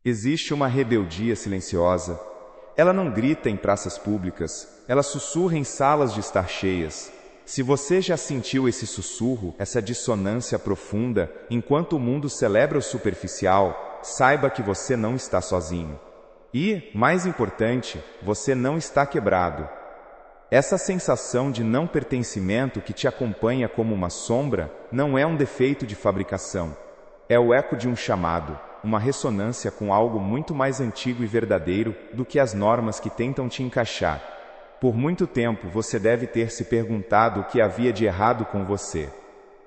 Existe uma rebeldia silenciosa. Ela não grita em praças públicas, ela sussurra em salas de estar cheias. Se você já sentiu esse sussurro, essa dissonância profunda, enquanto o mundo celebra o superficial, saiba que você não está sozinho. E, mais importante, você não está quebrado. Essa sensação de não pertencimento que te acompanha como uma sombra não é um defeito de fabricação. É o eco de um chamado, uma ressonância com algo muito mais antigo e verdadeiro do que as normas que tentam te encaixar. Por muito tempo você deve ter se perguntado o que havia de errado com você.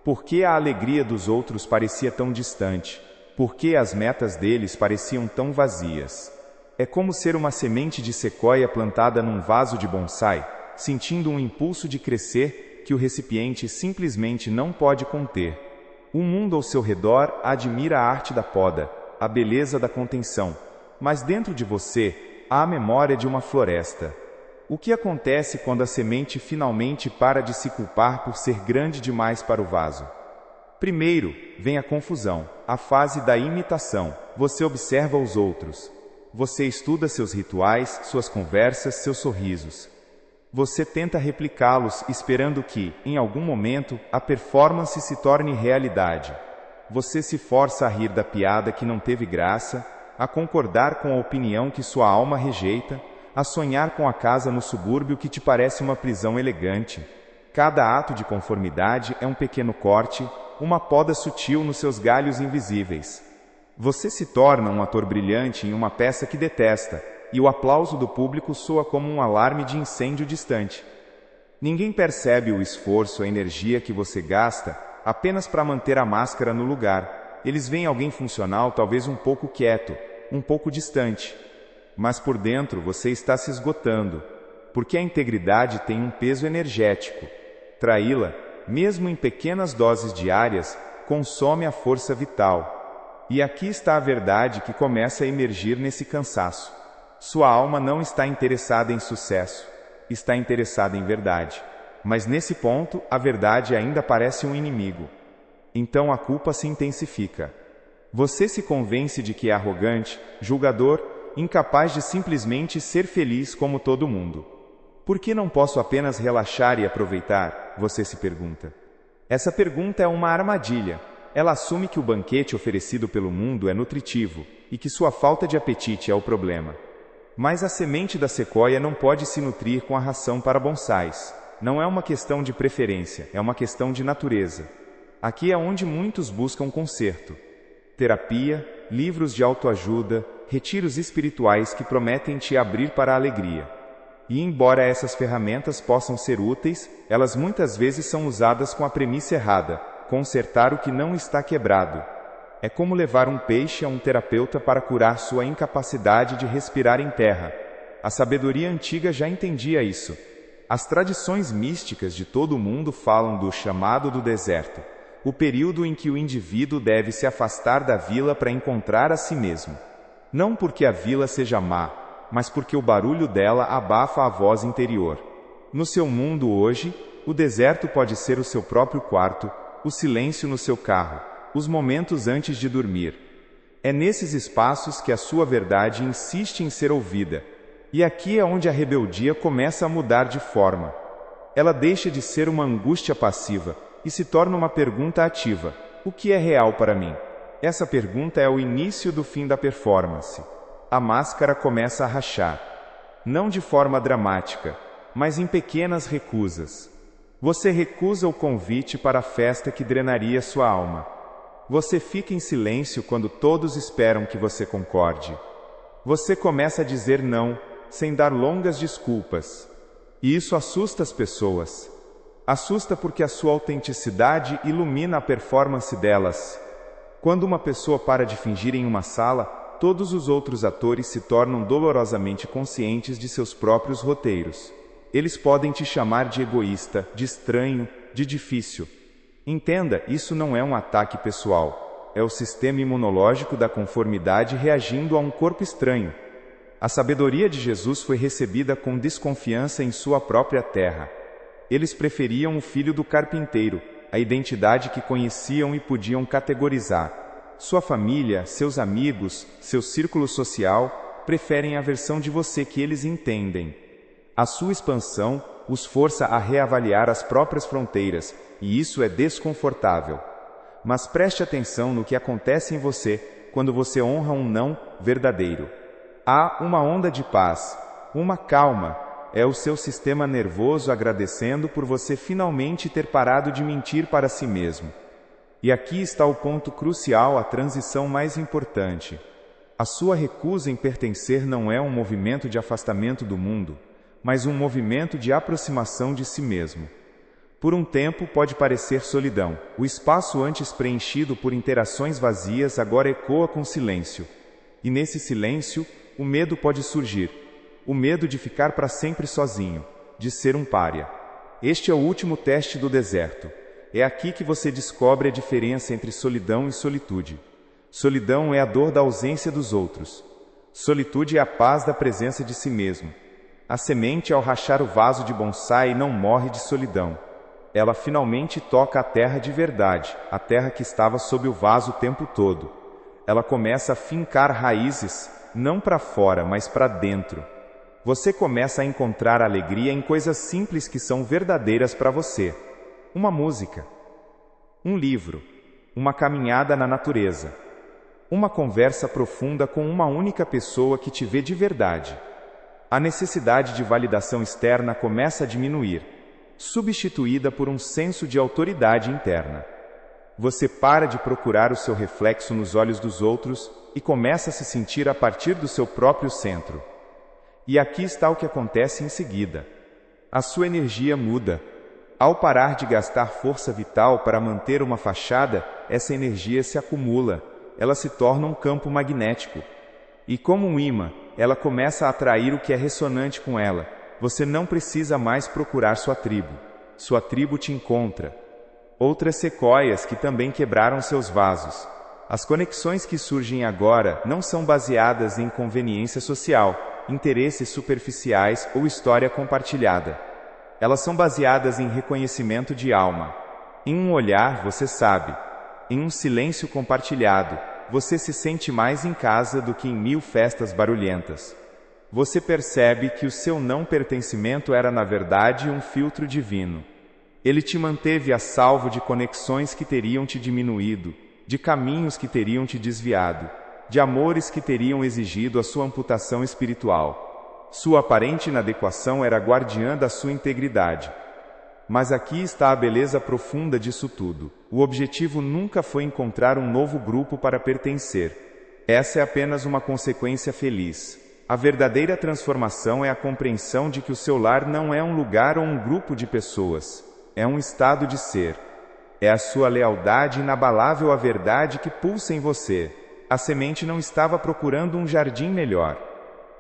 Por que a alegria dos outros parecia tão distante? Por que as metas deles pareciam tão vazias? É como ser uma semente de sequoia plantada num vaso de bonsai, sentindo um impulso de crescer que o recipiente simplesmente não pode conter. O mundo ao seu redor admira a arte da poda, a beleza da contenção, mas dentro de você há a memória de uma floresta. O que acontece quando a semente finalmente para de se culpar por ser grande demais para o vaso? Primeiro, vem a confusão, a fase da imitação. Você observa os outros. Você estuda seus rituais, suas conversas, seus sorrisos. Você tenta replicá-los, esperando que, em algum momento, a performance se torne realidade. Você se força a rir da piada que não teve graça, a concordar com a opinião que sua alma rejeita, a sonhar com a casa no subúrbio que te parece uma prisão elegante. Cada ato de conformidade é um pequeno corte, uma poda sutil nos seus galhos invisíveis. Você se torna um ator brilhante em uma peça que detesta, e o aplauso do público soa como um alarme de incêndio distante. Ninguém percebe o esforço, a energia que você gasta apenas para manter a máscara no lugar. Eles veem alguém funcional, talvez um pouco quieto, um pouco distante. Mas por dentro você está se esgotando, porque a integridade tem um peso energético. Traí-la, mesmo em pequenas doses diárias, consome a força vital. E aqui está a verdade que começa a emergir nesse cansaço. Sua alma não está interessada em sucesso, está interessada em verdade. Mas nesse ponto, a verdade ainda parece um inimigo. Então a culpa se intensifica. Você se convence de que é arrogante, julgador, incapaz de simplesmente ser feliz como todo mundo. Por que não posso apenas relaxar e aproveitar? Você se pergunta. Essa pergunta é uma armadilha. Ela assume que o banquete oferecido pelo mundo é nutritivo e que sua falta de apetite é o problema. Mas a semente da sequoia não pode se nutrir com a ração para bonsais. Não é uma questão de preferência, é uma questão de natureza. Aqui é onde muitos buscam conserto. Terapia, livros de autoajuda, retiros espirituais que prometem te abrir para a alegria. E embora essas ferramentas possam ser úteis, elas muitas vezes são usadas com a premissa errada: consertar o que não está quebrado. É como levar um peixe a um terapeuta para curar sua incapacidade de respirar em terra. A sabedoria antiga já entendia isso. As tradições místicas de todo o mundo falam do chamado do deserto, o período em que o indivíduo deve se afastar da vila para encontrar a si mesmo. Não porque a vila seja má, mas porque o barulho dela abafa a voz interior. No seu mundo hoje, o deserto pode ser o seu próprio quarto, o silêncio no seu carro, os momentos antes de dormir. É nesses espaços que a sua verdade insiste em ser ouvida. E aqui é onde a rebeldia começa a mudar de forma. Ela deixa de ser uma angústia passiva e se torna uma pergunta ativa. O que é real para mim? Essa pergunta é o início do fim da performance. A máscara começa a rachar. Não de forma dramática, mas em pequenas recusas. Você recusa o convite para a festa que drenaria sua alma. Você fica em silêncio quando todos esperam que você concorde. Você começa a dizer não, sem dar longas desculpas. E isso assusta as pessoas. Assusta porque a sua autenticidade ilumina a performance delas. Quando uma pessoa para de fingir em uma sala, todos os outros atores se tornam dolorosamente conscientes de seus próprios roteiros. Eles podem te chamar de egoísta, de estranho, de difícil. Entenda, isso não é um ataque pessoal. É o sistema imunológico da conformidade reagindo a um corpo estranho. A sabedoria de Jesus foi recebida com desconfiança em sua própria terra. Eles preferiam o filho do carpinteiro, a identidade que conheciam e podiam categorizar. Sua família, seus amigos, seu círculo social, preferem a versão de você que eles entendem. A sua expansão os força a reavaliar as próprias fronteiras, e isso é desconfortável. Mas preste atenção no que acontece em você quando você honra um não verdadeiro. Há uma onda de paz, uma calma, é o seu sistema nervoso agradecendo por você finalmente ter parado de mentir para si mesmo. E aqui está o ponto crucial, a transição mais importante. A sua recusa em pertencer não é um movimento de afastamento do mundo, mas um movimento de aproximação de si mesmo. Por um tempo pode parecer solidão. O espaço antes preenchido por interações vazias agora ecoa com silêncio. E nesse silêncio, o medo pode surgir. O medo de ficar para sempre sozinho, de ser um pária. Este é o último teste do deserto. É aqui que você descobre a diferença entre solidão e solitude. Solidão é a dor da ausência dos outros. Solitude é a paz da presença de si mesmo. A semente, ao rachar o vaso de bonsai, não morre de solidão. Ela finalmente toca a terra de verdade, a terra que estava sob o vaso o tempo todo. Ela começa a fincar raízes, não para fora, mas para dentro. Você começa a encontrar alegria em coisas simples que são verdadeiras para você. Uma música, um livro, uma caminhada na natureza, uma conversa profunda com uma única pessoa que te vê de verdade. A necessidade de validação externa começa a diminuir, substituída por um senso de autoridade interna. Você para de procurar o seu reflexo nos olhos dos outros e começa a se sentir a partir do seu próprio centro. E aqui está o que acontece em seguida. A sua energia muda. Ao parar de gastar força vital para manter uma fachada, essa energia se acumula, ela se torna um campo magnético. E como um imã, ela começa a atrair o que é ressonante com ela. Você não precisa mais procurar sua tribo. Sua tribo te encontra. Outras sequoias que também quebraram seus vasos. As conexões que surgem agora não são baseadas em conveniência social, interesses superficiais ou história compartilhada. Elas são baseadas em reconhecimento de alma. Em um olhar, você sabe. Em um silêncio compartilhado, você se sente mais em casa do que em 1000 festas barulhentas. Você percebe que o seu não pertencimento era na verdade um filtro divino. Ele te manteve a salvo de conexões que teriam te diminuído, de caminhos que teriam te desviado, de amores que teriam exigido a sua amputação espiritual. Sua aparente inadequação era guardiã da sua integridade. Mas aqui está a beleza profunda disso tudo. O objetivo nunca foi encontrar um novo grupo para pertencer. Essa é apenas uma consequência feliz. A verdadeira transformação é a compreensão de que o seu lar não é um lugar ou um grupo de pessoas. É um estado de ser. É a sua lealdade inabalável à verdade que pulsa em você. A semente não estava procurando um jardim melhor.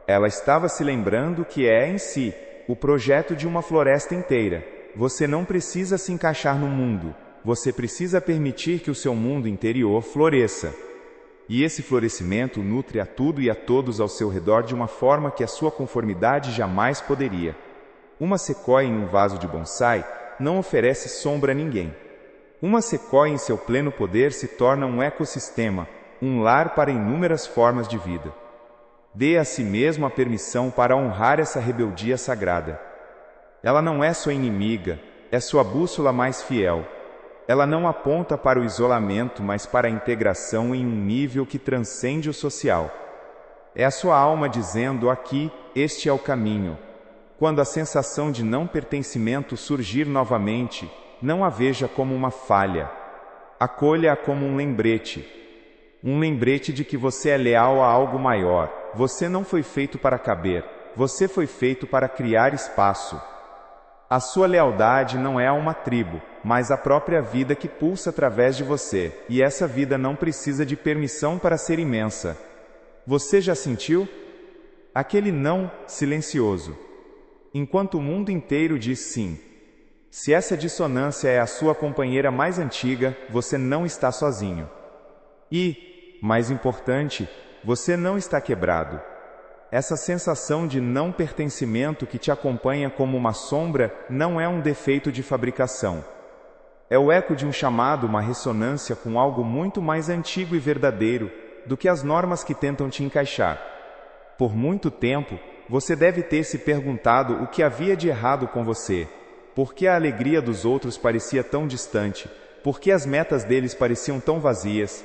Ela estava se lembrando que é em si o projeto de uma floresta inteira. Você não precisa se encaixar no mundo. Você precisa permitir que o seu mundo interior floresça. E esse florescimento nutre a tudo e a todos ao seu redor de uma forma que a sua conformidade jamais poderia. Uma sequoia em um vaso de bonsai não oferece sombra a ninguém. Uma sequoia em seu pleno poder se torna um ecossistema, um lar para inúmeras formas de vida. Dê a si mesmo a permissão para honrar essa rebeldia sagrada. Ela não é sua inimiga, é sua bússola mais fiel. Ela não aponta para o isolamento, mas para a integração em um nível que transcende o social. É a sua alma dizendo aqui, este é o caminho. Quando a sensação de não pertencimento surgir novamente, não a veja como uma falha. Acolha-a como um lembrete. Um lembrete de que você é leal a algo maior. Você não foi feito para caber. Você foi feito para criar espaço. A sua lealdade não é a uma tribo, mas a própria vida que pulsa através de você, e essa vida não precisa de permissão para ser imensa. Você já sentiu? Aquele não silencioso. Enquanto o mundo inteiro diz sim. Se essa dissonância é a sua companheira mais antiga, você não está sozinho. E, mais importante, você não está quebrado. Essa sensação de não pertencimento que te acompanha como uma sombra não é um defeito de fabricação. É o eco de um chamado, uma ressonância com algo muito mais antigo e verdadeiro do que as normas que tentam te encaixar. Por muito tempo, você deve ter se perguntado o que havia de errado com você, por que a alegria dos outros parecia tão distante, por que as metas deles pareciam tão vazias.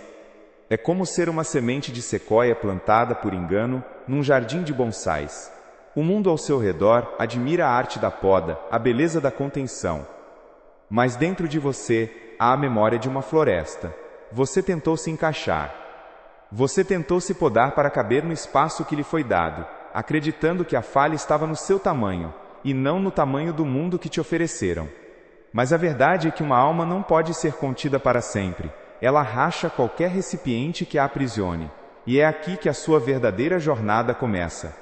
É como ser uma semente de sequoia plantada por engano num jardim de bonsais. O mundo ao seu redor admira a arte da poda, a beleza da contenção. Mas dentro de você há a memória de uma floresta. Você tentou se encaixar. Você tentou se podar para caber no espaço que lhe foi dado, acreditando que a falha estava no seu tamanho, e não no tamanho do mundo que te ofereceram. Mas a verdade é que uma alma não pode ser contida para sempre. Ela racha qualquer recipiente que a aprisione. E é aqui que a sua verdadeira jornada começa.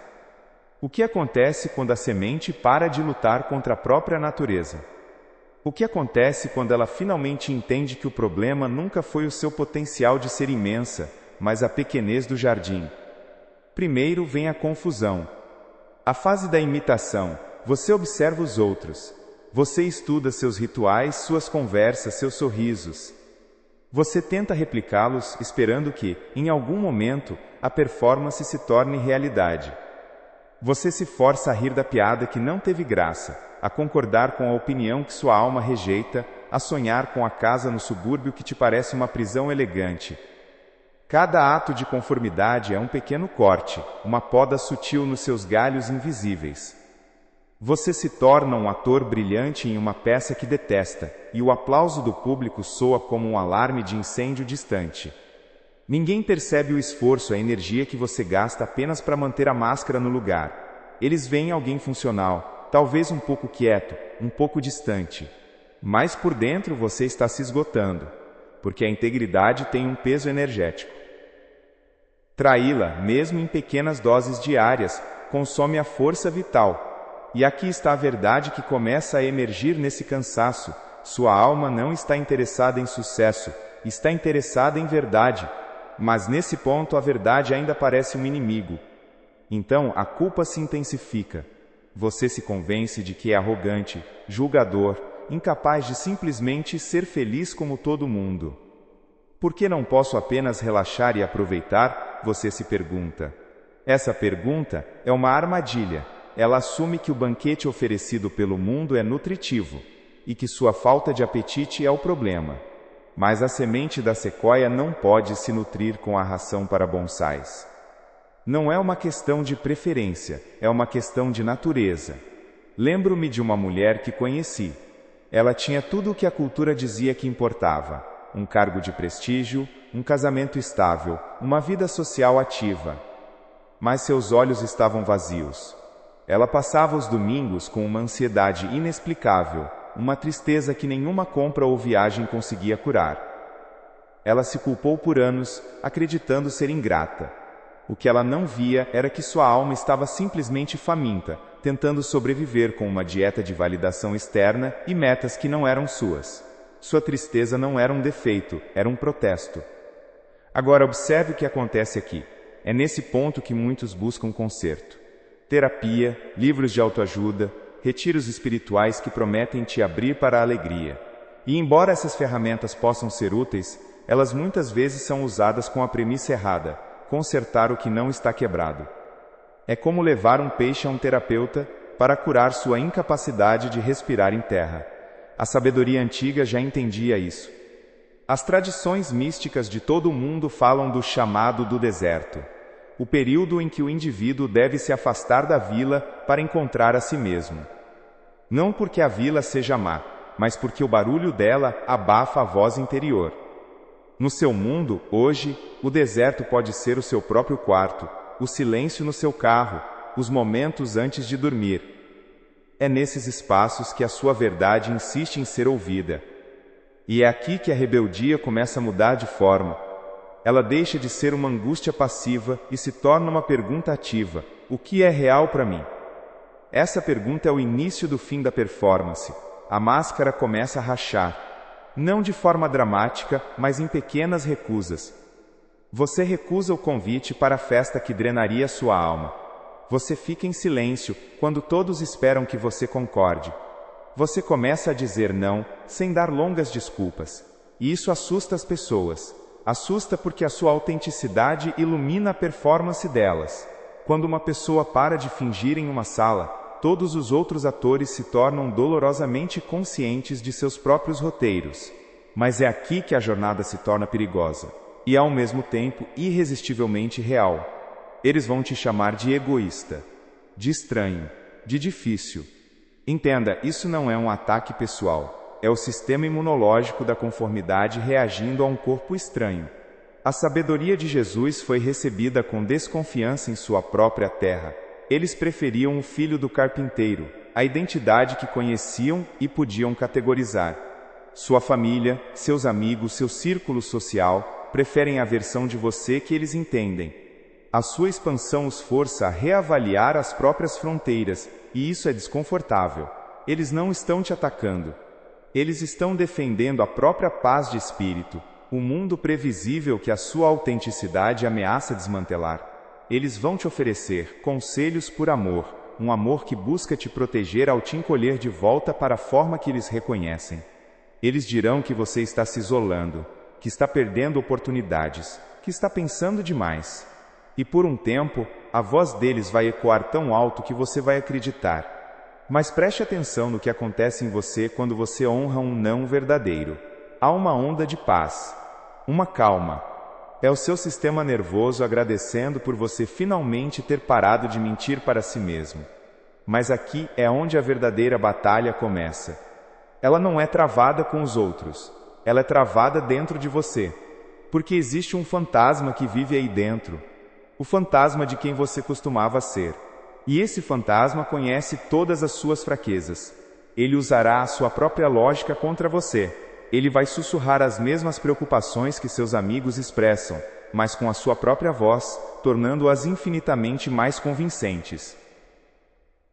O que acontece quando a semente para de lutar contra a própria natureza? O que acontece quando ela finalmente entende que o problema nunca foi o seu potencial de ser imensa, mas a pequenez do jardim? Primeiro vem a confusão. A fase da imitação. Você observa os outros. Você estuda seus rituais, suas conversas, seus sorrisos. Você tenta replicá-los, esperando que, em algum momento, a performance se torne realidade. Você se força a rir da piada que não teve graça, a concordar com a opinião que sua alma rejeita, a sonhar com a casa no subúrbio que te parece uma prisão elegante. Cada ato de conformidade é um pequeno corte, uma poda sutil nos seus galhos invisíveis. Você se torna um ator brilhante em uma peça que detesta, e o aplauso do público soa como um alarme de incêndio distante. Ninguém percebe o esforço, a energia que você gasta apenas para manter a máscara no lugar. Eles veem alguém funcional, talvez um pouco quieto, um pouco distante. Mas por dentro você está se esgotando, porque a integridade tem um peso energético. Traí-la, mesmo em pequenas doses diárias, consome a força vital. E aqui está a verdade que começa a emergir nesse cansaço. Sua alma não está interessada em sucesso, está interessada em verdade. Mas nesse ponto a verdade ainda parece um inimigo. Então a culpa se intensifica. Você se convence de que é arrogante, julgador, incapaz de simplesmente ser feliz como todo mundo. Por que não posso apenas relaxar e aproveitar? Você se pergunta. Essa pergunta é uma armadilha. Ela assume que o banquete oferecido pelo mundo é nutritivo e que sua falta de apetite é o problema. Mas a semente da sequoia não pode se nutrir com a ração para bonsais. Não é uma questão de preferência, é uma questão de natureza. Lembro-me de uma mulher que conheci. Ela tinha tudo o que a cultura dizia que importava: um cargo de prestígio, um casamento estável, uma vida social ativa. Mas seus olhos estavam vazios. Ela passava os domingos com uma ansiedade inexplicável, uma tristeza que nenhuma compra ou viagem conseguia curar. Ela se culpou por anos, acreditando ser ingrata. O que ela não via era que sua alma estava simplesmente faminta, tentando sobreviver com uma dieta de validação externa e metas que não eram suas. Sua tristeza não era um defeito, era um protesto. Agora observe o que acontece aqui. É nesse ponto que muitos buscam conserto. Terapia, livros de autoajuda, retiros espirituais que prometem te abrir para a alegria. E embora essas ferramentas possam ser úteis, elas muitas vezes são usadas com a premissa errada: consertar o que não está quebrado. É como levar um peixe a um terapeuta para curar sua incapacidade de respirar em terra. A sabedoria antiga já entendia isso. As tradições místicas de todo o mundo falam do chamado do deserto, o período em que o indivíduo deve se afastar da vila para encontrar a si mesmo. Não porque a vila seja má, mas porque o barulho dela abafa a voz interior. No seu mundo, hoje, o deserto pode ser o seu próprio quarto, o silêncio no seu carro, os momentos antes de dormir. É nesses espaços que a sua verdade insiste em ser ouvida. E é aqui que a rebeldia começa a mudar de forma. Ela deixa de ser uma angústia passiva e se torna uma pergunta ativa: o que é real para mim? Essa pergunta é o início do fim da performance. A máscara começa a rachar. Não de forma dramática, mas em pequenas recusas. Você recusa o convite para a festa que drenaria sua alma. Você fica em silêncio quando todos esperam que você concorde. Você começa a dizer não, sem dar longas desculpas. E isso assusta as pessoas. Assusta porque a sua autenticidade ilumina a performance delas. Quando uma pessoa para de fingir em uma sala, todos os outros atores se tornam dolorosamente conscientes de seus próprios roteiros. Mas é aqui que a jornada se torna perigosa. E ao mesmo tempo irresistivelmente real. Eles vão te chamar de egoísta, de estranho, de difícil. Entenda, isso não é um ataque pessoal. É o sistema imunológico da conformidade reagindo a um corpo estranho. A sabedoria de Jesus foi recebida com desconfiança em sua própria terra. Eles preferiam o filho do carpinteiro, a identidade que conheciam e podiam categorizar. Sua família, seus amigos, seu círculo social, preferem a versão de você que eles entendem. A sua expansão os força a reavaliar as próprias fronteiras, e isso é desconfortável. Eles não estão te atacando. Eles estão defendendo a própria paz de espírito, o mundo previsível que a sua autenticidade ameaça desmantelar. Eles vão te oferecer conselhos por amor, um amor que busca te proteger ao te encolher de volta para a forma que eles reconhecem. Eles dirão que você está se isolando, que está perdendo oportunidades, que está pensando demais. E por um tempo, a voz deles vai ecoar tão alto que você vai acreditar. Mas preste atenção no que acontece em você quando você honra um não verdadeiro. Há uma onda de paz, uma calma. É o seu sistema nervoso agradecendo por você finalmente ter parado de mentir para si mesmo. Mas aqui é onde a verdadeira batalha começa. Ela não é travada com os outros. Ela é travada dentro de você. Porque existe um fantasma que vive aí dentro. O fantasma de quem você costumava ser. E esse fantasma conhece todas as suas fraquezas. Ele usará a sua própria lógica contra você. Ele vai sussurrar as mesmas preocupações que seus amigos expressam, mas com a sua própria voz, tornando-as infinitamente mais convincentes.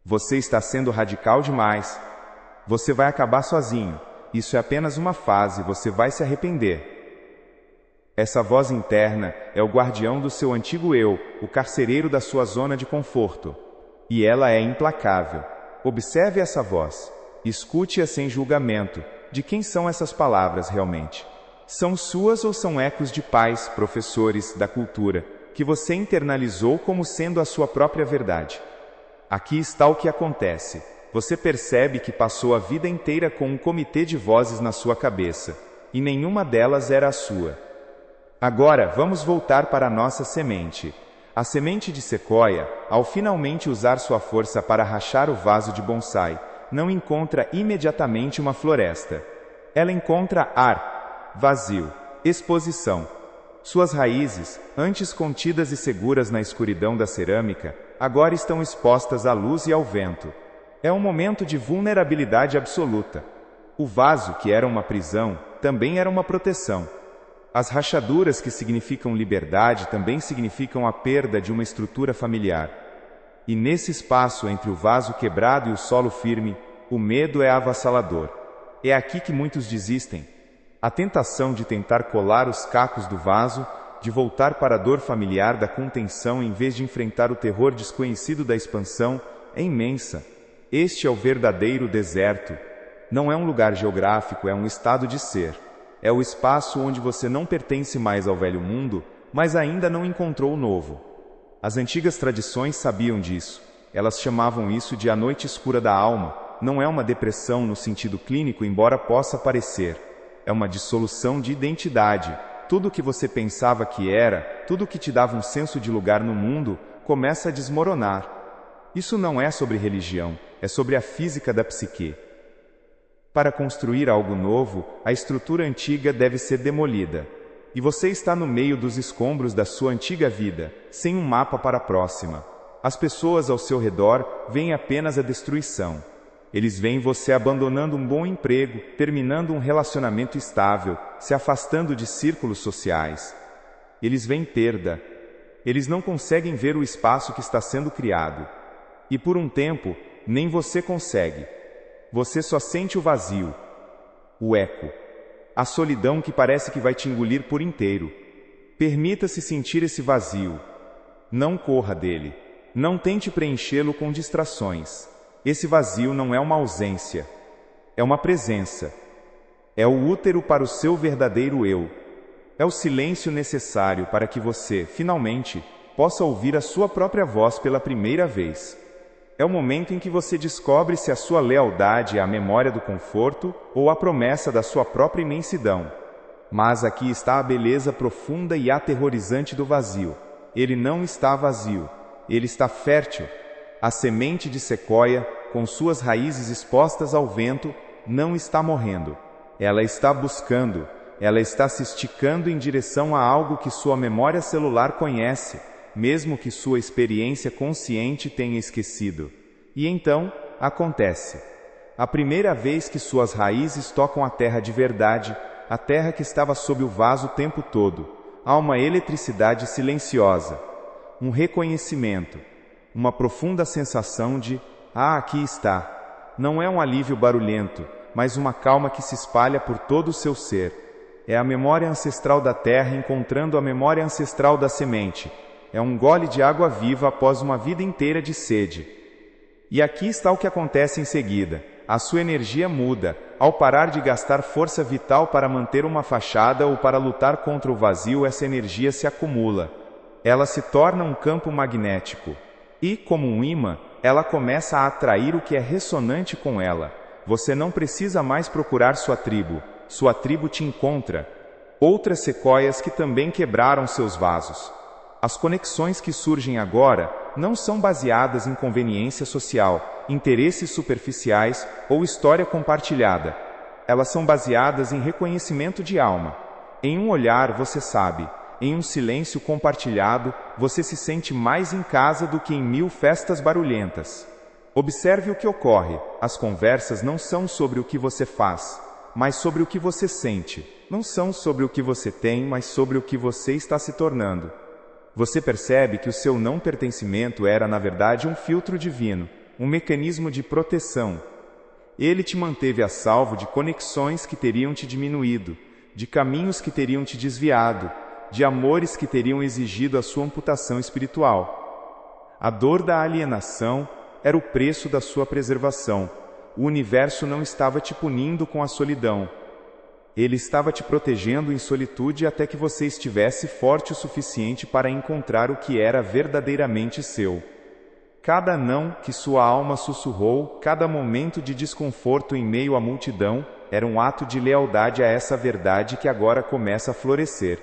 Você está sendo radical demais. Você vai acabar sozinho. Isso é apenas uma fase, você vai se arrepender. Essa voz interna é o guardião do seu antigo eu, o carcereiro da sua zona de conforto. E ela é implacável. Observe essa voz. Escute-a sem julgamento. De quem são essas palavras realmente? São suas ou são ecos de pais, professores, da cultura, que você internalizou como sendo a sua própria verdade? Aqui está o que acontece. Você percebe que passou a vida inteira com um comitê de vozes na sua cabeça, e nenhuma delas era a sua. Agora, vamos voltar para a nossa semente. A semente de sequoia, ao finalmente usar sua força para rachar o vaso de bonsai, não encontra imediatamente uma floresta. Ela encontra ar, vazio, exposição. Suas raízes, antes contidas e seguras na escuridão da cerâmica, agora estão expostas à luz e ao vento. É um momento de vulnerabilidade absoluta. O vaso, que era uma prisão, também era uma proteção. As rachaduras que significam liberdade também significam a perda de uma estrutura familiar. E nesse espaço entre o vaso quebrado e o solo firme, o medo é avassalador. É aqui que muitos desistem. A tentação de tentar colar os cacos do vaso, de voltar para a dor familiar da contenção em vez de enfrentar o terror desconhecido da expansão, é imensa. Este é o verdadeiro deserto. Não é um lugar geográfico, é um estado de ser. É o espaço onde você não pertence mais ao velho mundo, mas ainda não encontrou o novo. As antigas tradições sabiam disso. Elas chamavam isso de a noite escura da alma. Não é uma depressão no sentido clínico, embora possa parecer. É uma dissolução de identidade. Tudo o que você pensava que era, tudo o que te dava um senso de lugar no mundo, começa a desmoronar. Isso não é sobre religião, é sobre a física da psique. Para construir algo novo, a estrutura antiga deve ser demolida. E você está no meio dos escombros da sua antiga vida, sem um mapa para a próxima. As pessoas ao seu redor veem apenas a destruição. Eles veem você abandonando um bom emprego, terminando um relacionamento estável, se afastando de círculos sociais. Eles veem perda. Eles não conseguem ver o espaço que está sendo criado. E por um tempo, nem você consegue. Você só sente o vazio, o eco, a solidão que parece que vai te engolir por inteiro. Permita-se sentir esse vazio. Não corra dele. Não tente preenchê-lo com distrações. Esse vazio não é uma ausência. É uma presença. É o útero para o seu verdadeiro eu. É o silêncio necessário para que você, finalmente, possa ouvir a sua própria voz pela primeira vez. É o momento em que você descobre se a sua lealdade é a memória do conforto ou a promessa da sua própria imensidão. Mas aqui está a beleza profunda e aterrorizante do vazio. Ele não está vazio. Ele está fértil. A semente de sequoia, com suas raízes expostas ao vento, não está morrendo. Ela está buscando. Ela está se esticando em direção a algo que sua memória celular conhece, mesmo que sua experiência consciente tenha esquecido. E então, acontece. A primeira vez que suas raízes tocam a terra de verdade, a terra que estava sob o vaso o tempo todo, há uma eletricidade silenciosa, um reconhecimento, uma profunda sensação de, aqui está. Não é um alívio barulhento, mas uma calma que se espalha por todo o seu ser. É a memória ancestral da terra encontrando a memória ancestral da semente. É um gole de água viva após uma vida inteira de sede. E aqui está o que acontece em seguida. A sua energia muda. Ao parar de gastar força vital para manter uma fachada ou para lutar contra o vazio, essa energia se acumula. Ela se torna um campo magnético. E, como um imã, ela começa a atrair o que é ressonante com ela. Você não precisa mais procurar sua tribo. Sua tribo te encontra. Outras sequoias que também quebraram seus vasos. As conexões que surgem agora não são baseadas em conveniência social, interesses superficiais ou história compartilhada. Elas são baseadas em reconhecimento de alma. Em um olhar você sabe, em um silêncio compartilhado você se sente mais em casa do que em 1000 festas barulhentas. Observe o que ocorre. As conversas não são sobre o que você faz, mas sobre o que você sente. Não são sobre o que você tem, mas sobre o que você está se tornando. Você percebe que o seu não pertencimento era, na verdade, um filtro divino, um mecanismo de proteção. Ele te manteve a salvo de conexões que teriam te diminuído, de caminhos que teriam te desviado, de amores que teriam exigido a sua amputação espiritual. A dor da alienação era o preço da sua preservação. O universo não estava te punindo com a solidão. Ele estava te protegendo em solitude até que você estivesse forte o suficiente para encontrar o que era verdadeiramente seu. Cada não que sua alma sussurrou, cada momento de desconforto em meio à multidão, era um ato de lealdade a essa verdade que agora começa a florescer.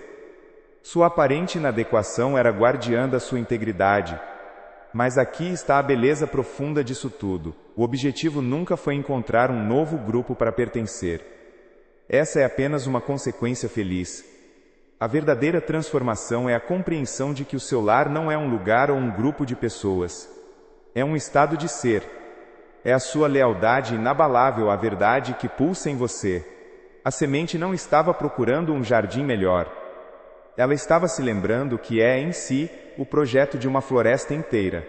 Sua aparente inadequação era guardiã da sua integridade. Mas aqui está a beleza profunda disso tudo. O objetivo nunca foi encontrar um novo grupo para pertencer. Essa é apenas uma consequência feliz. A verdadeira transformação é a compreensão de que o seu lar não é um lugar ou um grupo de pessoas. É um estado de ser. É a sua lealdade inabalável à verdade que pulsa em você. A semente não estava procurando um jardim melhor. Ela estava se lembrando que é, em si, o projeto de uma floresta inteira.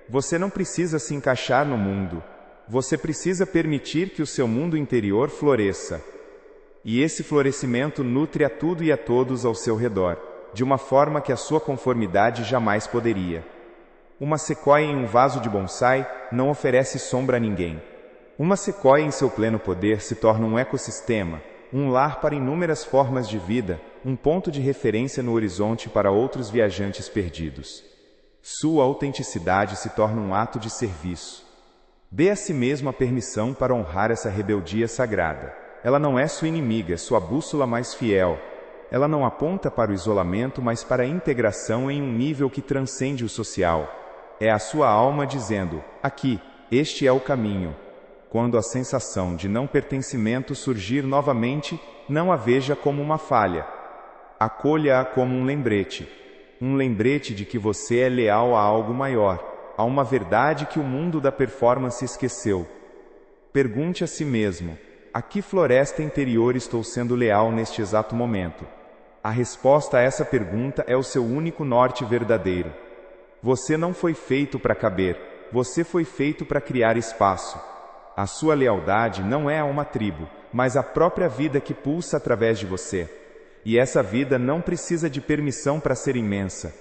Você não precisa se encaixar no mundo. Você precisa permitir que o seu mundo interior floresça. E esse florescimento nutre a tudo e a todos ao seu redor, de uma forma que a sua conformidade jamais poderia. Uma sequoia em um vaso de bonsai não oferece sombra a ninguém. Uma sequoia em seu pleno poder se torna um ecossistema, um lar para inúmeras formas de vida, um ponto de referência no horizonte para outros viajantes perdidos. Sua autenticidade se torna um ato de serviço. Dê a si mesmo a permissão para honrar essa rebeldia sagrada. Ela não é sua inimiga, é sua bússola mais fiel. Ela não aponta para o isolamento, mas para a integração em um nível que transcende o social. É a sua alma dizendo, aqui, este é o caminho. Quando a sensação de não pertencimento surgir novamente, não a veja como uma falha. Acolha-a como um lembrete de que você é leal a algo maior, a uma verdade que o mundo da performance esqueceu. Pergunte a si mesmo, a que floresta interior estou sendo leal neste exato momento? A resposta a essa pergunta é o seu único norte verdadeiro. Você não foi feito para caber, você foi feito para criar espaço. A sua lealdade não é a uma tribo, mas a própria vida que pulsa através de você. E essa vida não precisa de permissão para ser imensa.